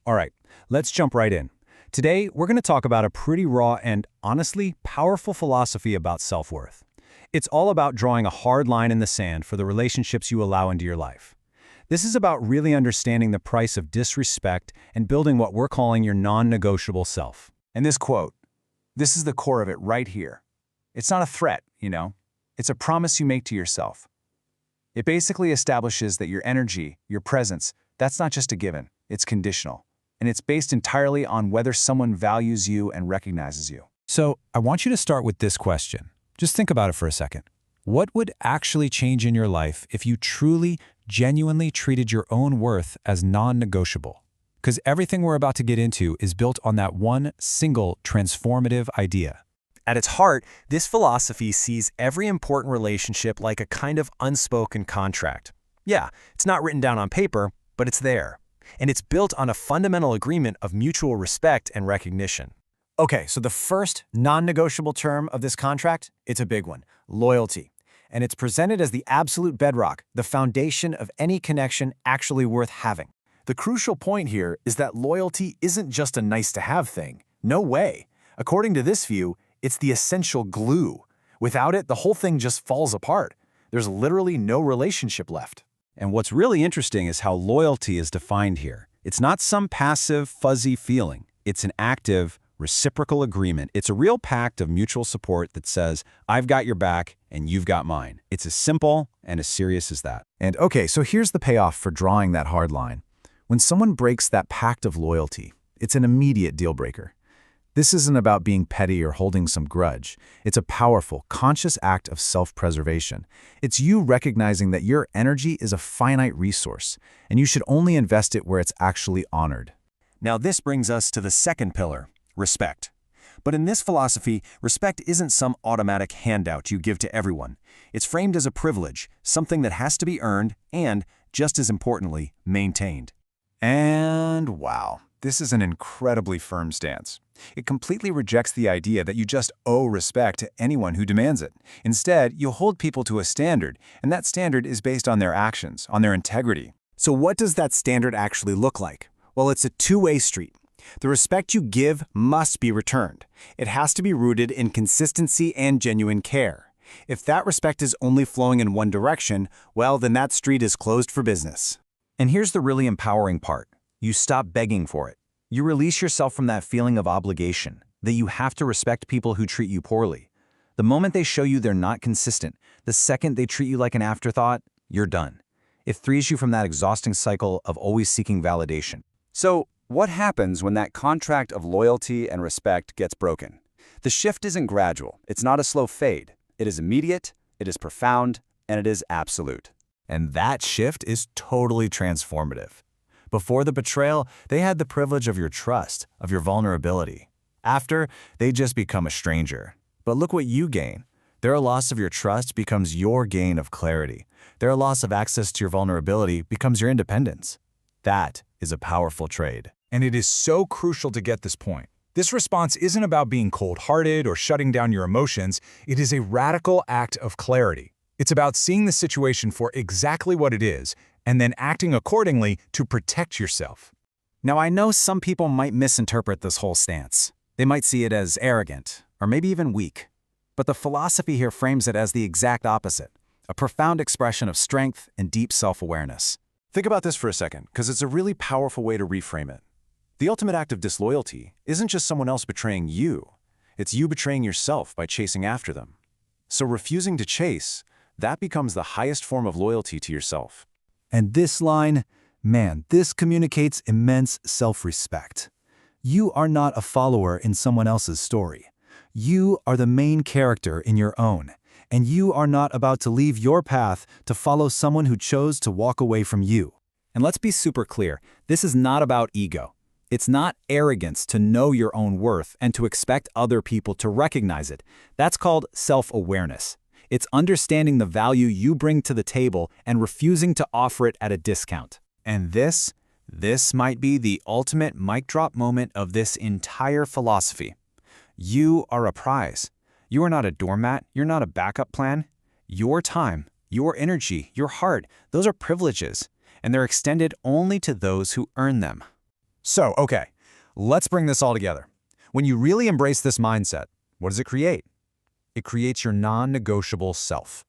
All right, let's jump right in. Today, we're going to talk about a pretty raw and, honestly, powerful philosophy about self-worth. It's all about drawing a hard line in the sand for the relationships you allow into your life. This is about really understanding the price of disrespect and building what we're calling your non-negotiable self. And this quote, this is the core of it right here. It's not a threat, It's a promise you make to yourself. It basically establishes that your energy, your presence, that's not just a given, it's conditional. And it's based entirely on whether someone values you and recognizes you. So, I want you to start with this question. Just think about it for a second. What would actually change in your life if you truly, genuinely treated your own worth as non-negotiable? Because everything we're about to get into is built on that one single transformative idea. At its heart, this philosophy sees every important relationship like a kind of unspoken contract. Yeah, it's not written down on paper, but it's there. And it's built on a fundamental agreement of mutual respect and recognition. Okay, so the first non-negotiable term of this contract, it's a big one, loyalty. And it's presented as the absolute bedrock, the foundation of any connection actually worth having. The crucial point here is that loyalty isn't just a nice-to-have thing. No way. According to this view, it's the essential glue. Without it, the whole thing just falls apart. There's literally no relationship left. And what's really interesting is how loyalty is defined here. It's not some passive, fuzzy feeling. It's an active, reciprocal agreement. It's a real pact of mutual support that says, I've got your back and you've got mine. It's as simple and as serious as that. And okay, so here's the payoff for drawing that hard line. When someone breaks that pact of loyalty, it's an immediate deal breaker. This isn't about being petty or holding some grudge. It's a powerful, conscious act of self-preservation. It's you recognizing that your energy is a finite resource, and you should only invest it where it's actually honored. Now this brings us to the second pillar, respect. But in this philosophy, respect isn't some automatic handout you give to everyone. It's framed as a privilege, something that has to be earned and, just as importantly, maintained. And wow, this is an incredibly firm stance. It completely rejects the idea that you just owe respect to anyone who demands it. Instead, you hold people to a standard, and that standard is based on their actions, on their integrity. So what does that standard actually look like? Well, it's a two-way street. The respect you give must be returned. It has to be rooted in consistency and genuine care. If that respect is only flowing in one direction, well, then that street is closed for business. And here's the really empowering part. You stop begging for it. You release yourself from that feeling of obligation, that you have to respect people who treat you poorly. The moment they show you they're not consistent, the second they treat you like an afterthought, you're done. It frees you from that exhausting cycle of always seeking validation. So, what happens when that contract of loyalty and respect gets broken? The shift isn't gradual. It's not a slow fade. It is immediate, it is profound, and it is absolute. And that shift is totally transformative. Before the betrayal, they had the privilege of your trust, of your vulnerability. After, they just become a stranger. But look what you gain. Their loss of your trust becomes your gain of clarity. Their loss of access to your vulnerability becomes your independence. That is a powerful trade. And it is so crucial to get this point. This response isn't about being cold-hearted or shutting down your emotions. It is a radical act of clarity. It's about seeing the situation for exactly what it is and then acting accordingly to protect yourself. Now, I know some people might misinterpret this whole stance. They might see it as arrogant, or maybe even weak. But the philosophy here frames it as the exact opposite, a profound expression of strength and deep self-awareness. Think about this for a second, because it's a really powerful way to reframe it. The ultimate act of disloyalty isn't just someone else betraying you. It's you betraying yourself by chasing after them. So refusing to chase, that becomes the highest form of loyalty to yourself. And this line, man, this communicates immense self-respect. You are not a follower in someone else's story. You are the main character in your own, and you are not about to leave your path to follow someone who chose to walk away from you. And let's be super clear, this is not about ego. It's not arrogance to know your own worth and to expect other people to recognize it. That's called self-awareness. It's understanding the value you bring to the table and refusing to offer it at a discount. And this might be the ultimate mic drop moment of this entire philosophy. You are a prize. You are not a doormat. You're not a backup plan. Your time, your energy, your heart, those are privileges, and they're extended only to those who earn them. So, okay, let's bring this all together. When you really embrace this mindset, what does it create? It creates your non-negotiable self.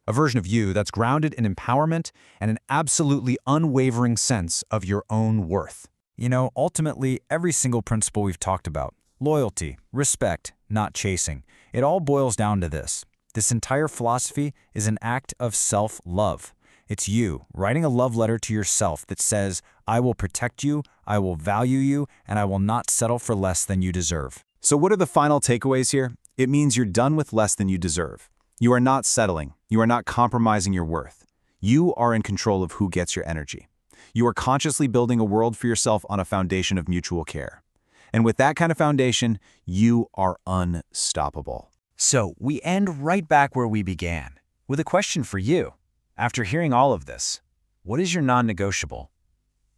A version of you that's grounded in empowerment and an absolutely unwavering sense of your own worth. You know, ultimately, every single principle we've talked about, loyalty, respect, not chasing, it all boils down to this. This entire philosophy is an act of self-love. It's you writing a love letter to yourself that says, I will protect you, I will value you, and I will not settle for less than you deserve. So what are the final takeaways here? It means you're done with less than you deserve. You are not settling. You are not compromising your worth. You are in control of who gets your energy. You are consciously building a world for yourself on a foundation of mutual care. And with that kind of foundation, you are unstoppable. So we end right back where we began, with a question for you. After hearing all of this, what is your non-negotiable?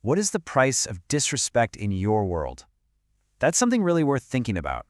What is the price of disrespect in your world? That's something really worth thinking about.